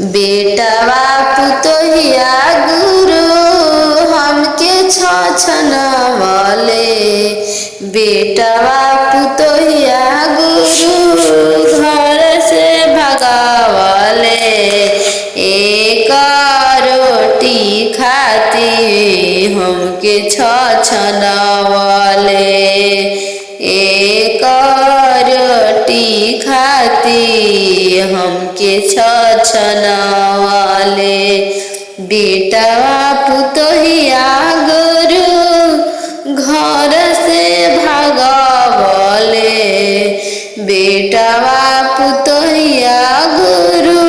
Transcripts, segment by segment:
बेटवा पुतोहिया गुरु हमके छछनवले। बेटवा पुतोहिया गुरु घर से भगावले। एक रोटी खाती हमके छछनवले। एक रोटी खाती हमके छछनवले। बेटवा पुतोहिया गुरु घर से भागवले। बेटवा पुतोहिया गुरु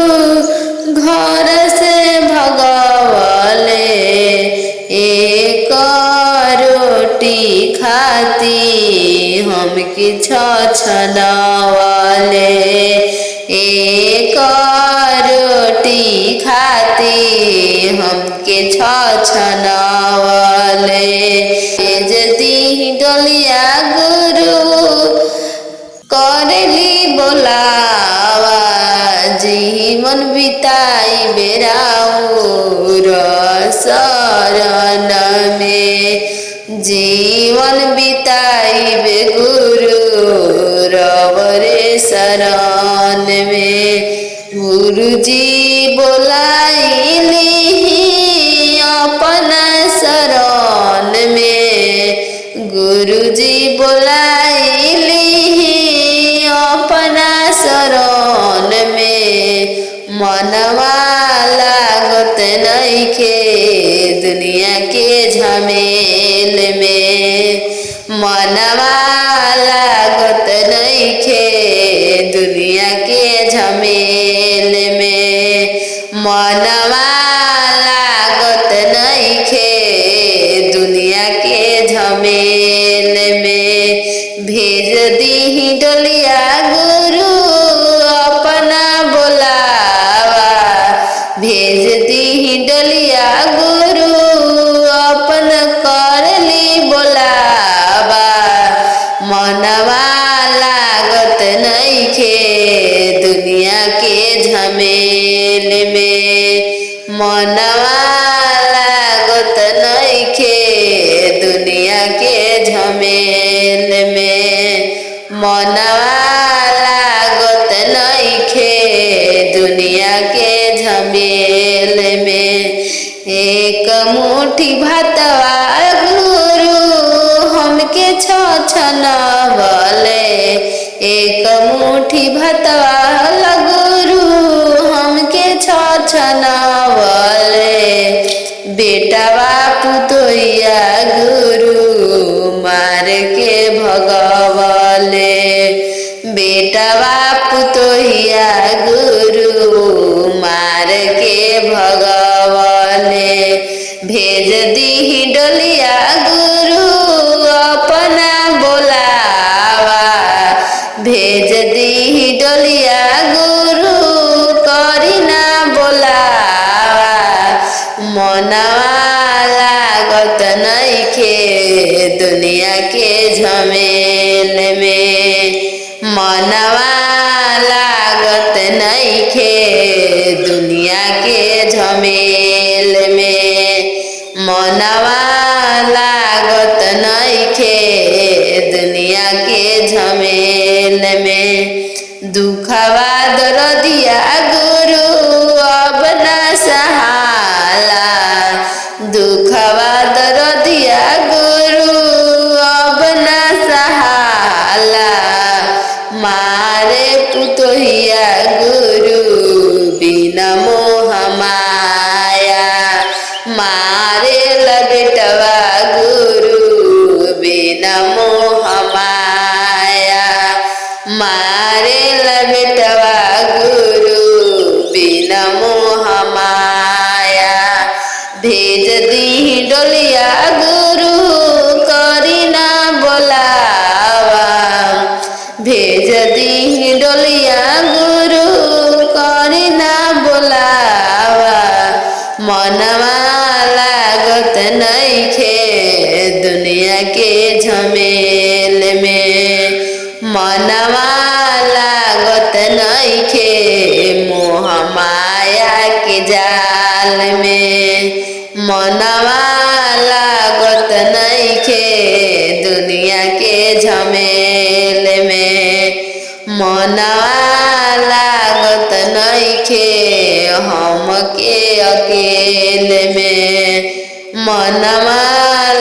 घर से भगवले। एक रोटी खाती हमके छछनवले। एक रोटी खाती हमके छछनवले। यदि डोलिया गुरु करली बोलावा। जीवन बिताई बेराउर शरण में। जीवन बिताई बे गुरु रवरे शरण में। गुरुजी बोलाइली अपना शरण में। गुरुजी बोलाइली अपना शरण में। मनवा लागत नइखे दुनिया के झमेल में। मनवा लागत नइखे दुनिया के झमेल में। मनवा लागत नइखे दुनिया के झमेल में। भेज दीही डोलिया गुरु अपना बोलावा। भेज दीही डोलिया गुरु अपन करली बोलावा। मनवा लागत नइखे दुनिया के झमेल में। मनवा लागत नइखे दुनिया के झमेल में। मनवा लागत नइखे दुनिया के झमेल में। एक मुट्ठी भातवा गुरु हमके छछनवले। एक मुट्ठी भातवा गुरु हमके छछनवले। बेटवा पुतोहिया गुरु मार के भगवले। बेटवा पुतोहिया गुरु मार के भगवले। भेज दीही डोलिया गुरु अपना बोलावा। भेज दीही डोलिया गुरु करी ना बोलावा। मनवा लागत नइखे दुनिया के झमेल में। मनवा लागत नइखे दुनिया के झमेल में। मनवा लागत नइखे दुनिया के झमेल में। दुखवा दरदिया गुरु अब ना सहाला। दुखवा दरदिया गुरु अब ना सहाला। मारे पुतोहिया गुरु बिना मोह माया। मारे बेटवा गुरु बिना मोह माया। मारे बेटवा गुरु बिना मोह माया। भेज दीही डोलिया गुरु करी ना बोलावा। भेज दीही डोलिया गुरु करी ना बोलावा। मनवा लागत नइखे दुनिया के झमेल में। मनवा लागत नइखे मोह माया जाल में मनवा लागत नइखे दुनिया के झमेल में मनवा लागत नइखे हमके अकेल में मनवा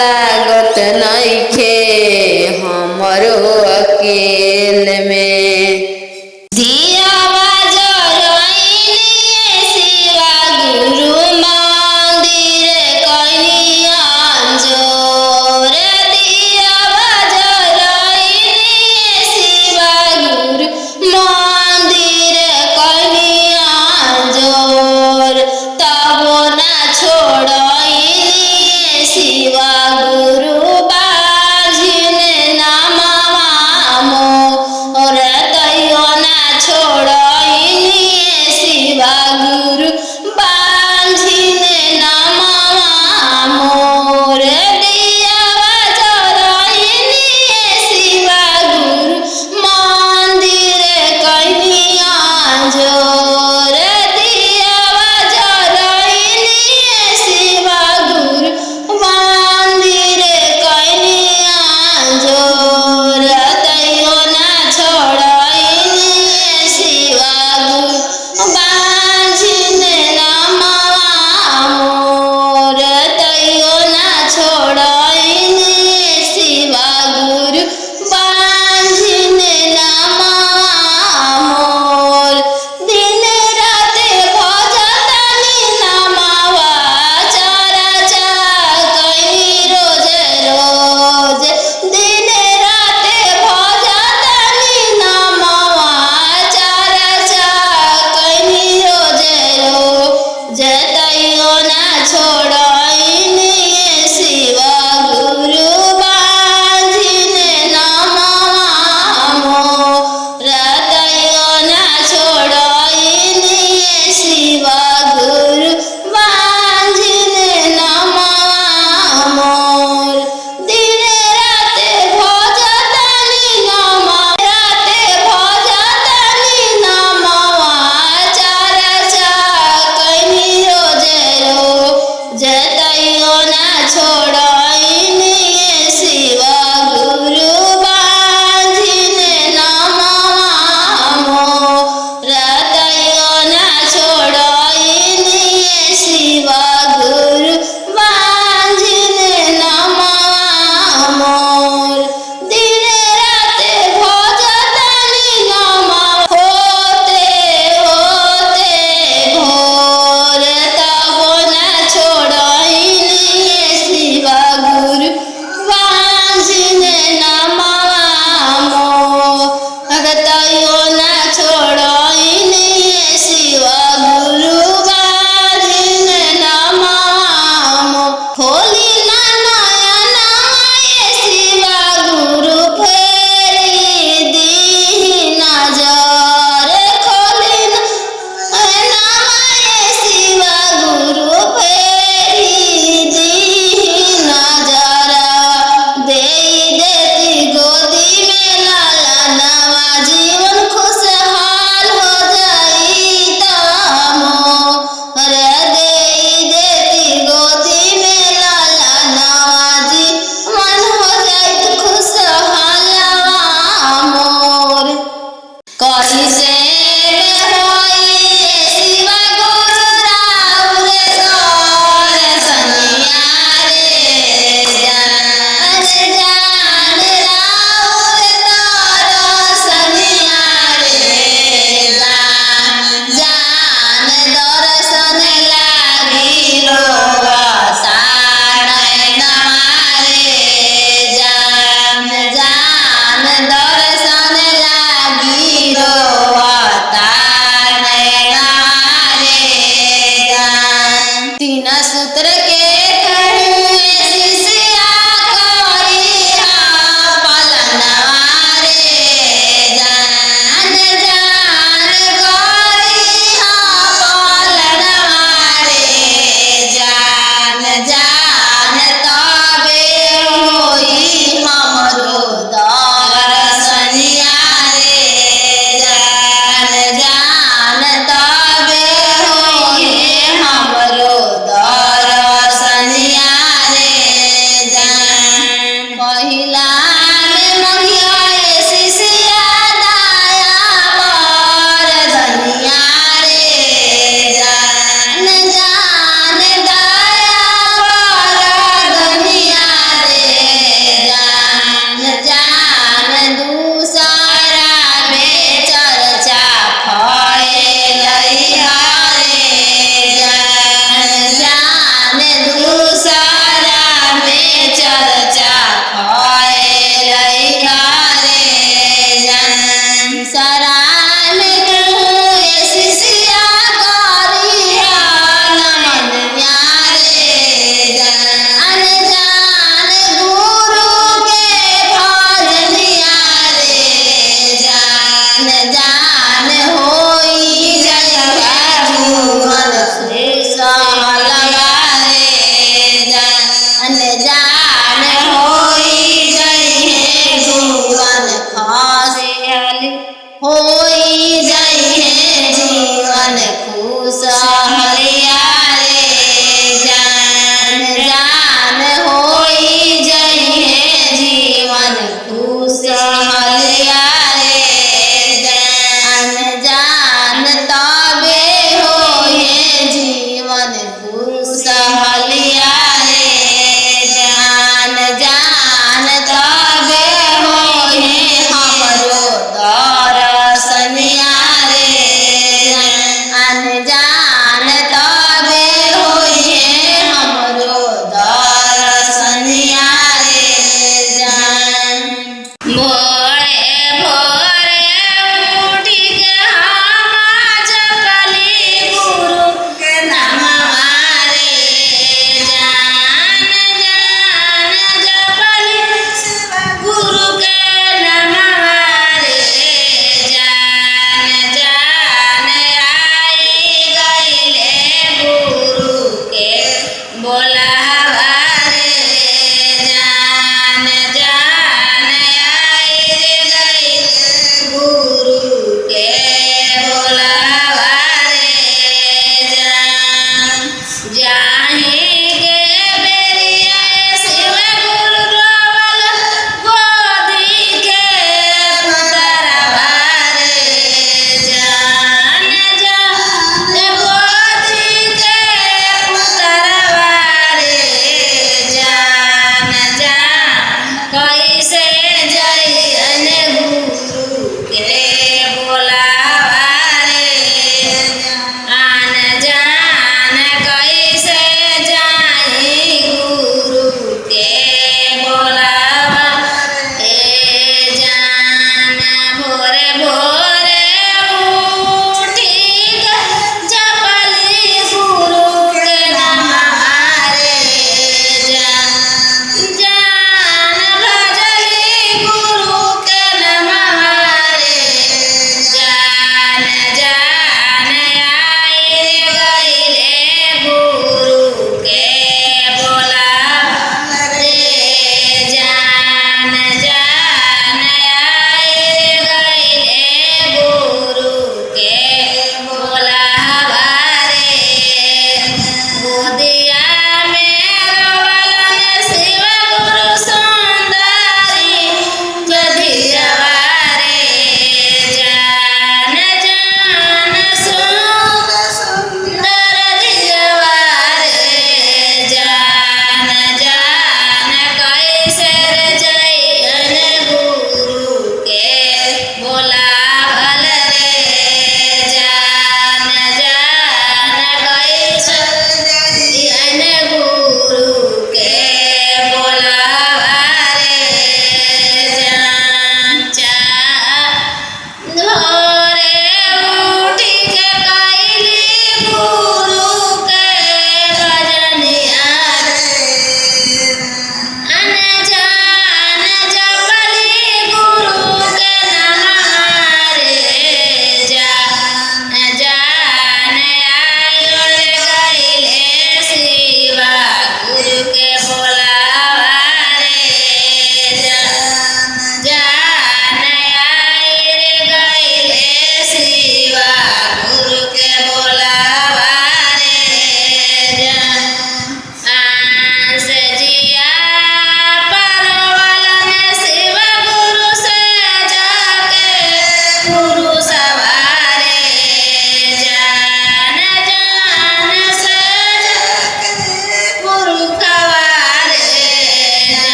लागत नइखे हमरो अकेल में दियावा जरइनी शिवा गुरु मंदिर कइनिया जोर दियावा जरइनी शिवा गुरु मंदिर कइनिया जोर तबो ना छोड़इनी शिवा गुरु बाजिन नामवा मोर तैयो ना छोड़इनी शिवा गुरु बाजिन नामवा मोर दियावा जरइनी शिवा गुरु मंदिर कइनिया जोर दियावा जरइनी शिवा गुरु मंदिर कइनिया जोर तैयो ना छोड़इनी शिवा गुरु बाजिन नामवा मोर तैयो ना छोड़इनी शिवा गुरु बाजिन नामवा मोर दिन राते भजतनी नामवा चर्चा कइनी रोज रोज दिन राते भजतनी नामवा चर्चा कइनी रोज रोज तैयो ना छोड़इनी शिवा गुरु बाजिन नामवा मोर तैयो ना छोड़इनी शिवा गुरु बाजिन नामवा मोर दिन राते भजतनी नामवा राते भजतनी नामवा चर्चा कइनी रोज रोज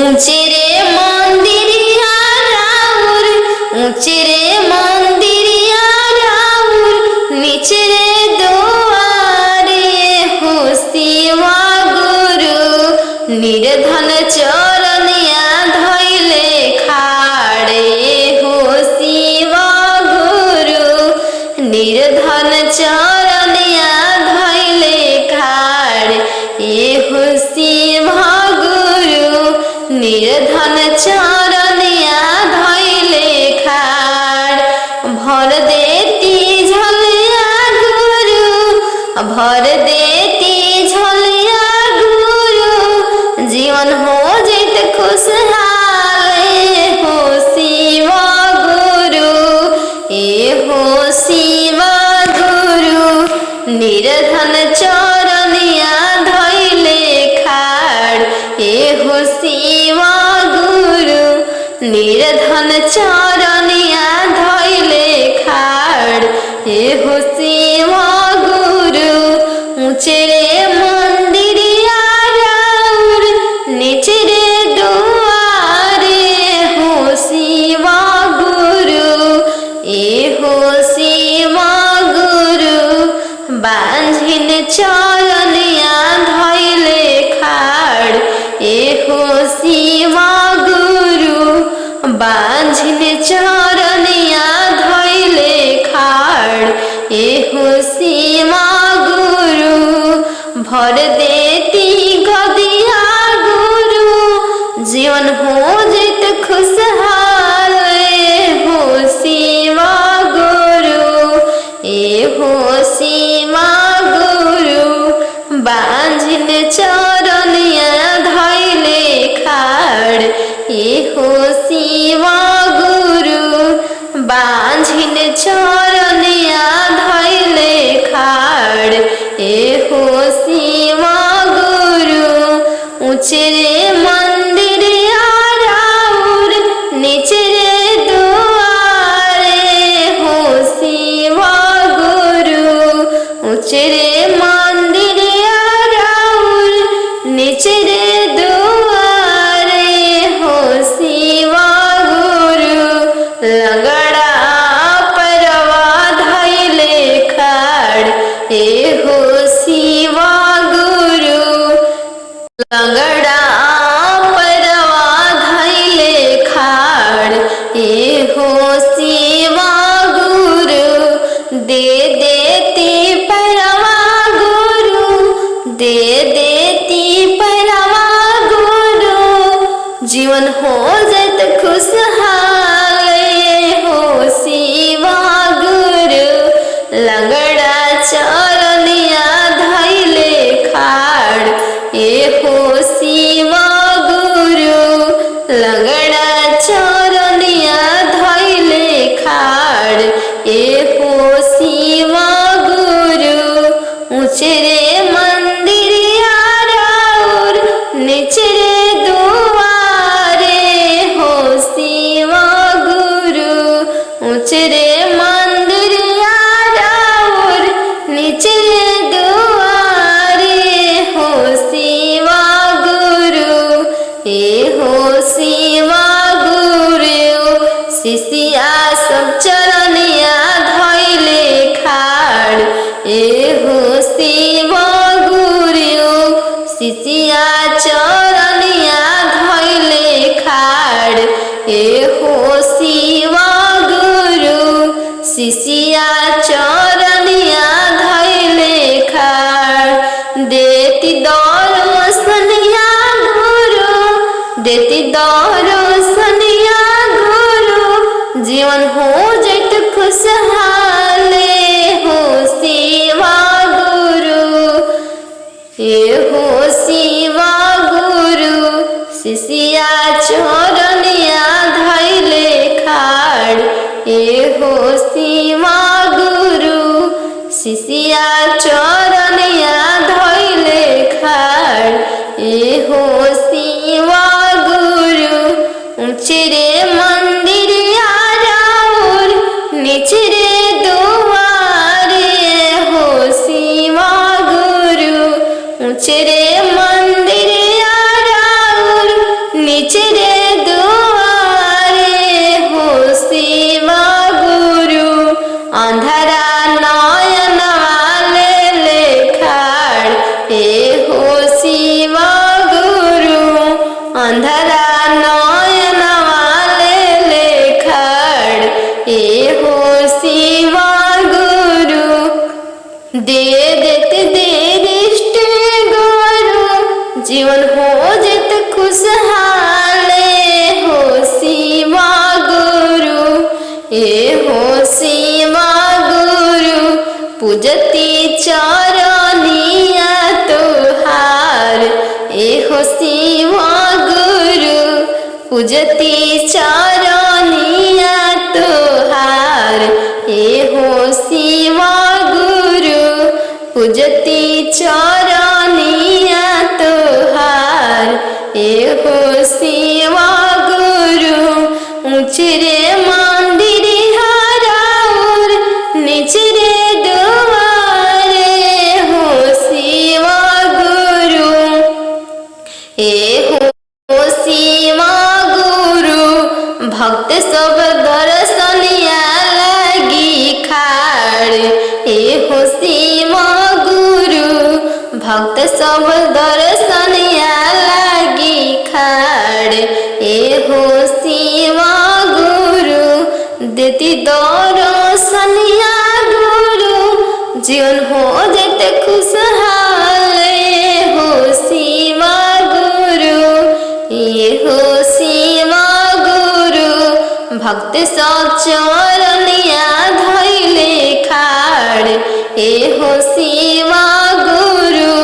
ऊंचे रे मंदिरिया राउर, ऊंचे रे मंदिरिया राउर, नीचे रे दुआरे हो शिवा गुरु, निर्धन चरनिया धइले खाड़े हो शिवा गुरु, निर्धन चरनिया धइले खाड़े हो शिवा गुरु, निर्धन चरनिया धइले खाड़। भर देती झलिया गुरु, भर देती झलिया गुरु, जीवन हो जित खुशहाल हो शिवा गुरु, ए हो शिवा गुरु, निर्धन चरनिया धइले खाड़ ए हो शिवा गुरु, निर्धन चरनिया धइले खाड़ ए हो शिवा गुरु। ऊंचे रे मंदिरिया राउर, नीचे रे दुआरे हो शिवा गुरु, ए हो शिवा गुरु, बांझिन चरनिया धइले खाड़ ए हो शिवा गुरु, बांझिन चरनिया धइले खाड़ ए हो शिवा गुरु। भर देती गदिया गुरु, जीवन हो जित खुशहाल हो शिवा गुरु, ए हो शिवा गुरु, बांझिन चरनिया धइले खाड़ ए हो शिवा गुरु, बांझिन चरनिया धइले खाड़ ए हो शिवा गुरु। ऊंचे रे मंदिरिया राउर, नीचे रे दुआरे हो शिवा गुरु, ऊंचे रे मंदिरिया राउर, नीचे रे दुआरे हो शिवा गुरु। लगड़ा परवा धइले खाड़ ए हो शिवा गुरु, लगड़ा परवा धइले खाड़ ए हो शिवा गुरु, दे देती परवा गुरु, दे देती परवा गुरु, जीवन हो जत खुशहाल हो शिवा गुरु, लगड़ा चरनिया धइले खाड़ ए हो शिवा गुरु, लगड़ा चरनिया धइले खाड़ ए हो शिवा गुरु। ऊंचे रे मंदिरिया राउर, नीचे रे दुआरे हो शिवा गुरु, ऊंचे रे मंदिरिया राउर, नीचे रे दुआरे हो शिवा गुरु, ए हो शिवा गुरु। शिष्या सब चरनिया धइले खाड़ ए हो शिवा गुरु, शिष्या चरनिया धइले खाड़ ए हो शिवा गुरु, शिष्या चरनिया धइले खाड़। देती दर्शनिया गुरु, देती दर्शनिया गुरु, जीवन हो जट खुशहाल हो शिवा गुरु, ए हो शिवा गुरु, शिष्या चरनिया धइले खाड़ ए हो शिवा गुरु, शिष्या चरनिया धइले खाड़ ए हो शिवा गुरु। ऊंचे रे मंदिरिया राउर, नीचे रे दुआरे हो शिवा गुरु, ऊंचे रे मंदिरिया राउर, नीचे अंधरा नयन वाले लेखाड़ हो शिवा गुरु अंधरा नयन वाले लेखाड़ हो शिवा गुरु दे देते दे दृष्टि गुरु जीवन हो जित खुशहाल हो शिवा गुरु हो शिवा गुरु पूजती चरनिया तुहार हो शिवा गुरु पूजती चरनिया तुहार हो शिवा गुरु पूजती चरनिया तुहार हो शिवा गुरु ऊंचरे मंदिर हराउर निचरे दुआरे हो शिवा गुरु हो शिवा गुरु भक्त सब दर्शनिया लगी खाड़ हो शिवा गुरु भक्त सब दर्शनिया लगी खाड़ हो शिवा गुरु देती दर्शनिया गुरु जीवन हो जेते खुशहाल हो शिवा गुरु हो शिवा गुरु भक्त सब चरनिया धैले खाड़ हो शिवा गुरु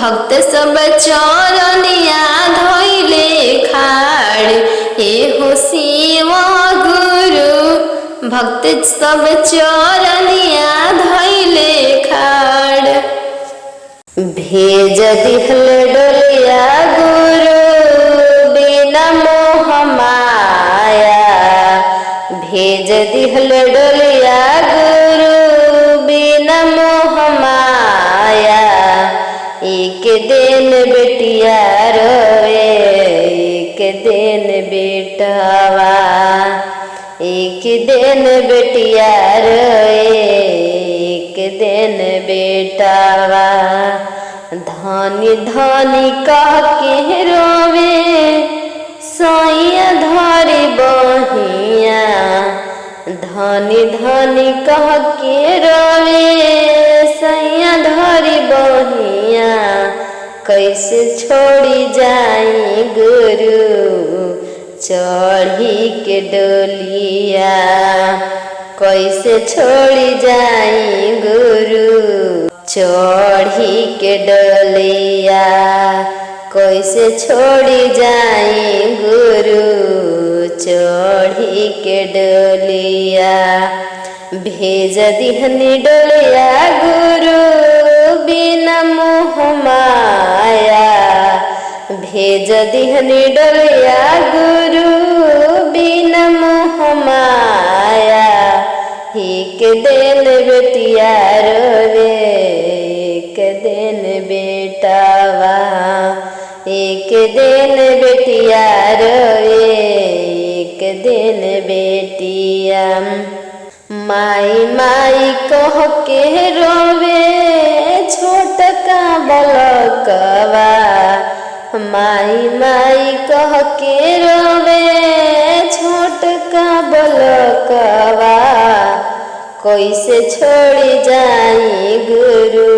भक्त सब चरनिया धैले खाड़ हो शिवा गुरु भक्त सब चरनिया धैले खाड़ भेज दिहल डोलिया गुरु बिना मोह माया भेज दिहल डोलिया गुरु बिना मोह माया एक दिन बेटिया रोवे एक दिन बेटवा एक दिन बेटिया रोए एक दिन बेटवा धनी धनी कह के रोवे सैया धरी बहिया धनी धनी कह के रोवे सैया धरी बहिया कैसे छोड़ी जाई गुरु चढ़ी के डोलिया कैसे छोड़ी जाई गुरु चढ़ी के डोलिया कैसे छोड़ी जाई गुरु चढ़ी के डोलिया भेज दिहनी डोलिया गुरु बिना मोह माया भेज दिहनी डोलिया गुरु बिना मोह माया एक दिन बेटिया रोवे एक दिन बेटावा एक दिन बेटिया रोवे एक दिन बेटिया माई माई कह के रोवे छोटका बलकवा माई माई कह के रोवे छोटका बलकवा कैसे छोड़ी जाई गुरु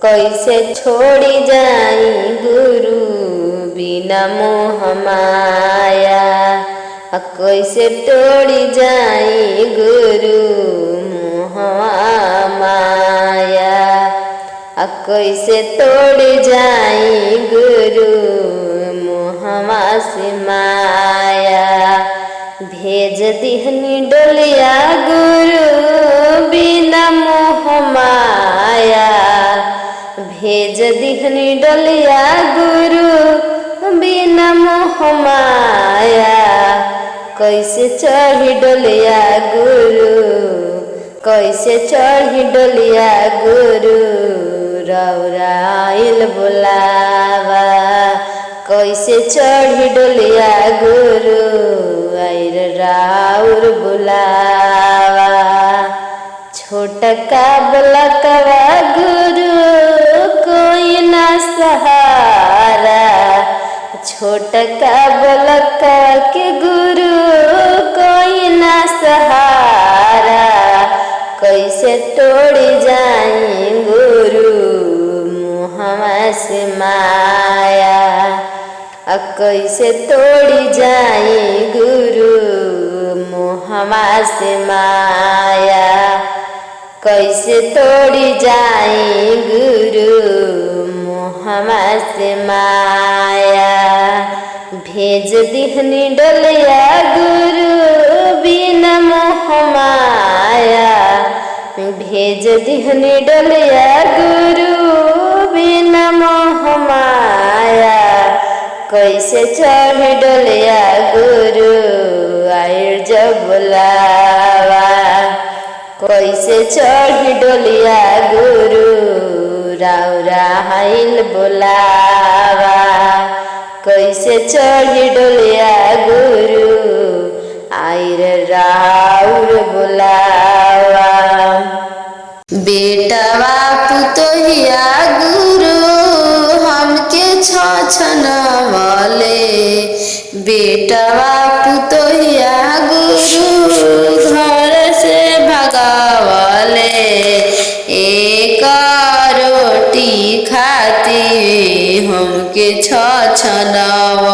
कैसे छोड़ी जाई गुरु बिना मोह माया कैसे तोड़ी जाई गुरु मोह माया कैसे तोड़ी जाई गुरु मोहवा से माया भेज दिहनी डोलिया गुरु बिना मोह माया भेज दिहनी डोलिया गुरु बिना मोह माया कैसे चढ़ी डोलिया गुरु कैसे चढ़ी डोलिया गुरु रौराइल बुलावा कैसे चढ़ी डोलिया गुरु आइर राउर बुलावा। छोटका बलकवा गुरु कोई ना सहारा, छोटका बलकवा के गुरु कोई ना सहारा, कैसे तोड़ी जाई गुरु मुहवा से माया, कैसे तोड़ी जाई गुरु मुहवा से माया, कैसे तोड़ी जाई गुरु मुहवा से माया। भेज दिहनी डलिया गुरु बिना मोह माया, भेज दिहनी डलिया गुरु बिना मोह माया, कैसे चढ़ डलिया गुरु आयर जब बुलावा, कैसे चढ़ डलिया गुरु राउरा हाइल बुलावा, कैसे चढ़ डलिया गुरु आयर राउर बुलावा। बेटवा पुतोहिया गुरु हमके छछनवले, बेटवा पुतोहिया गुरु घर से भगावले, एक रोटी खाती हमके छछनवले,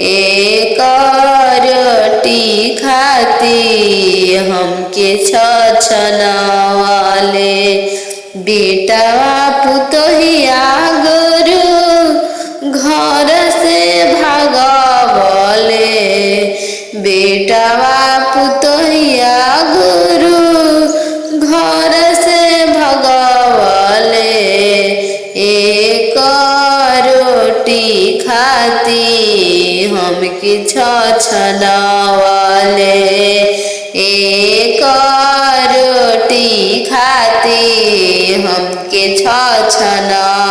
एक रोटी खाती हमके छछनवले। बेटवा पुतोहिया गुरु घर से भागवले, बेटवा पुतोहिया गुरु घर से भगवले, एक रोटी खाती हमके छछनवले, एक रोटी खाती हमके छछनवले।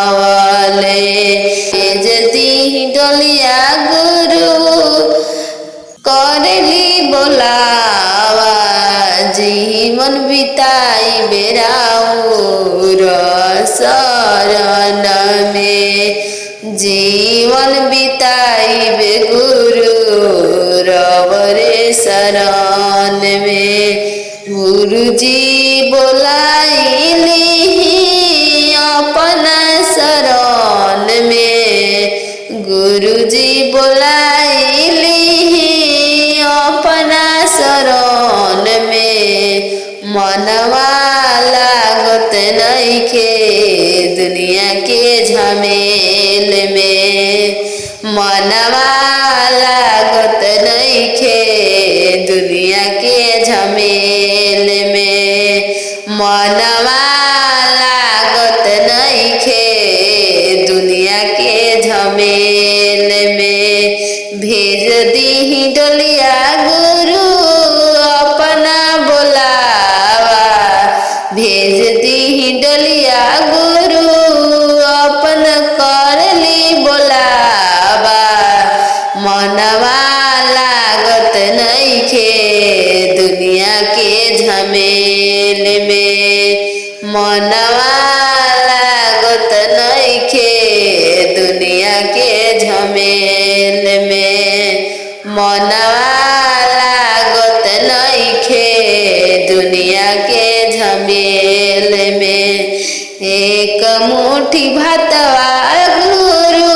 यदि डलिया गुरु करली बोलावा, जीवन बिताई बेराउर शरण में, जीवन बिताई बे गुरु रवरे शरण में। गुरुजी बोलाइली अपना शरण में, गुरुजी बोलाइली अपना शरण में, मनवा लागत नइखे दुनिया के झमेल में, मनवा लागत नइखे दुनिया के झमेल में, मनवा लागत नइखे दुनिया के झमेल में। भेज दीही डलिया गुरु अपना बोलावा, भेज दीही डलिया गुरु अपन करली बोलावा, मनवा लागत नइखे दुनिया के झमेल में, मनवा लागत नइखे दुनिया के झमेल में, मनवा लागत नइखे दुनिया के झमेल में। एक मुट्ठी भातवा गुरु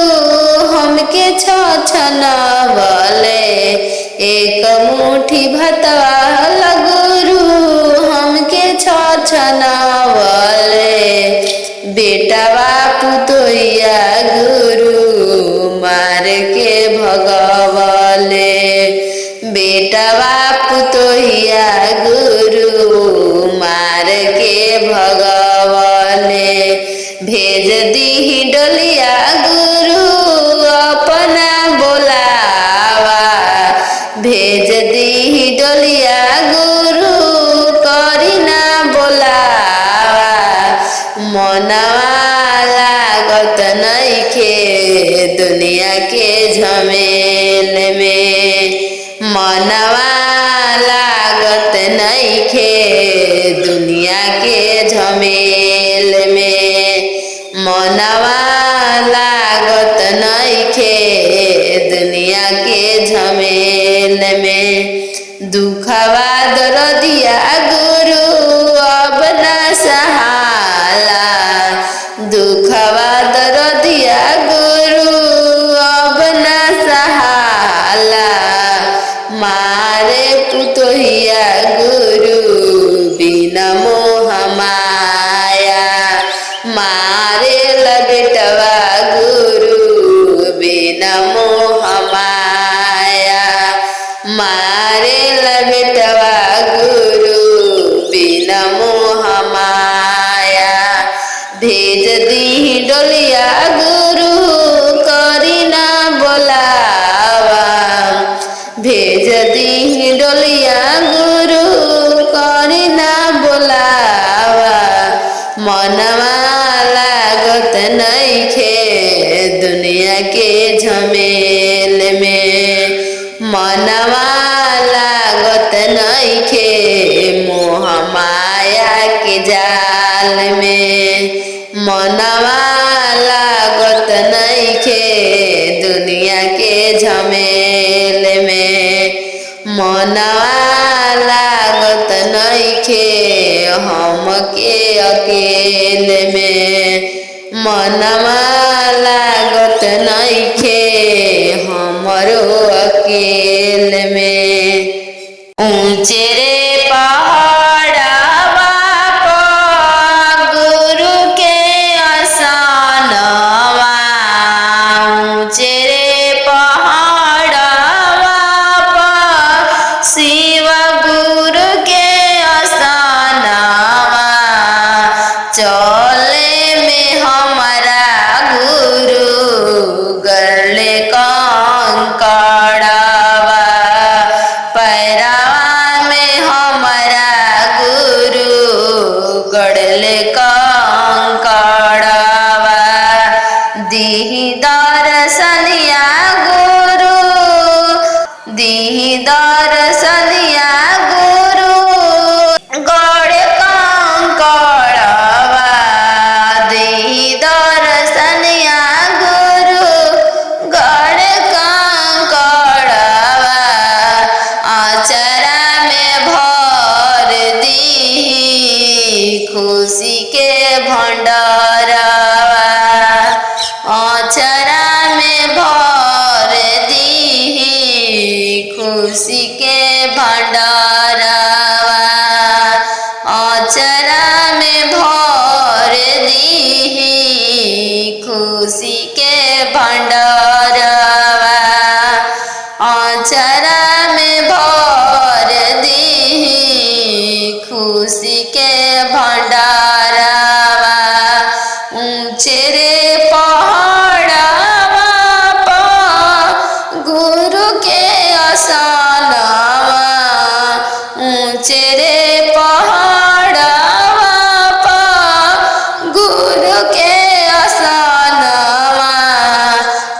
हमके छछनवले, एक मुट्ठी भातवा गुरु हमके छछनवले। बेटवा पुतोहिया गुरु मार के भगवले, बेटवा पुतोहिया गुरु मार के भगवले। भेज दीही डलिया गुरु अपना बोलावा, भेज दीही डलिया गुरु करी ना बोलावा, मनवा लागत नइखे दुनिया के झमेल में, मनवा लागत नइखे डोलिया गुरु करी ना बोलावा भेज दी डोलिया गुरु करी ना बोलावा मनवा लागत नइखे दुनिया के झमेल में मनवा लागत नइखे मोह माया के जाल में मनवा लागत नइखे दुनिया के झमेल में मनवा लागत नइखे हमके अकेल में मनवा लागत नइखे हमरो अकेल में ऊंचे रे पहाड़वा पर गुरु के आसनवा ऊंचे रे पहाड़वा पर शिव गुरु के आसनवा चले में हमारा गुरु गले कंकड़वा पैरावा में हमारा गुरु गड़ले कंकड़वा दीही दर्शनिया गुरु दीही दर्शनिया गुरु गड़े कंकड़वा दीही दर्शनिया गुरु गड़े कंकड़वा आचरा में भर दी खुशी के भंडारवा आचरा में भर दी खुशी के भंडारवा आचरा में भर दी खुशी के भंडारवा आचरा में भर दी खुशी के भंडारवा ऊंचे रे पहाड़वा पर गुरु के आसनवा ऊंचे रे पहाड़वा पर गुरु के आसनवा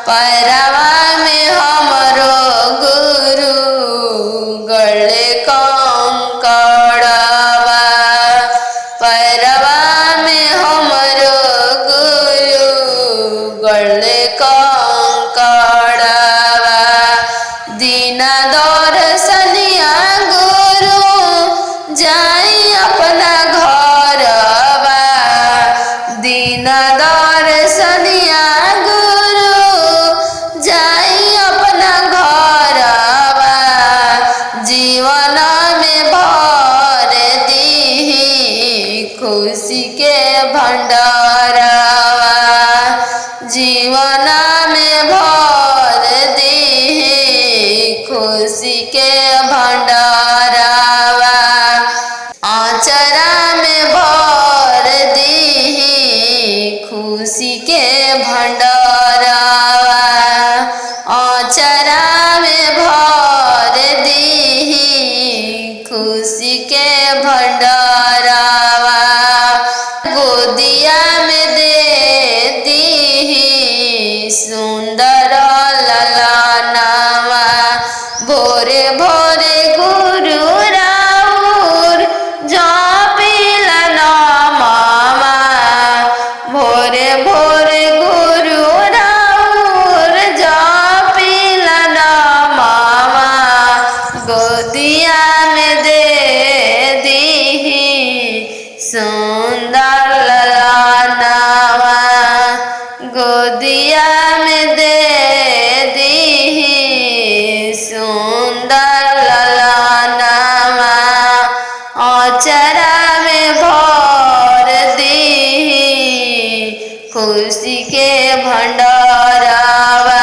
पैरवा में हमरो गुरु गले कंकड़वा पैरवा में हमरो गुरु गले कंकड़वा दीना दर्शनिया गुरु जाई अपना घरवा दीना दर्शनिया गुरु जाई अपना घरवा जीवन में भर दी खुशी के भंडारवा जीवन में भर दी खुशी के भंडारवा आचरा में भर दी खुशी के भंडारवा आचरा में भर दी खुशी के भंडारवा गोदिया में दे दी सुंदर ललनावा भोरे भोरे गुरु राउर जपिल नामवा भोरे भोरे गुरु राउर जपिल नामवा गोदिया में दे दी सुंदर ललनावा गोदिया में दे दी सुंदर ललनावा आचरा में भर दी खुशी के भंडारवा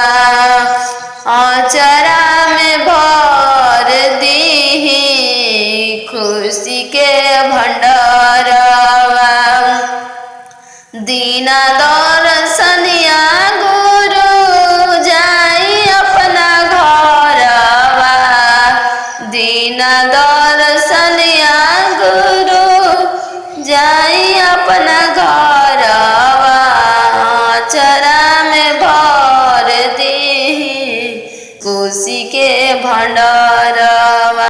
आचरा में भर दी खुशी के भंडारवा दीना दर्शनिया दर्शनिया गुरु जाई अपना घरवा चरा में भर दी खुशी के भंडार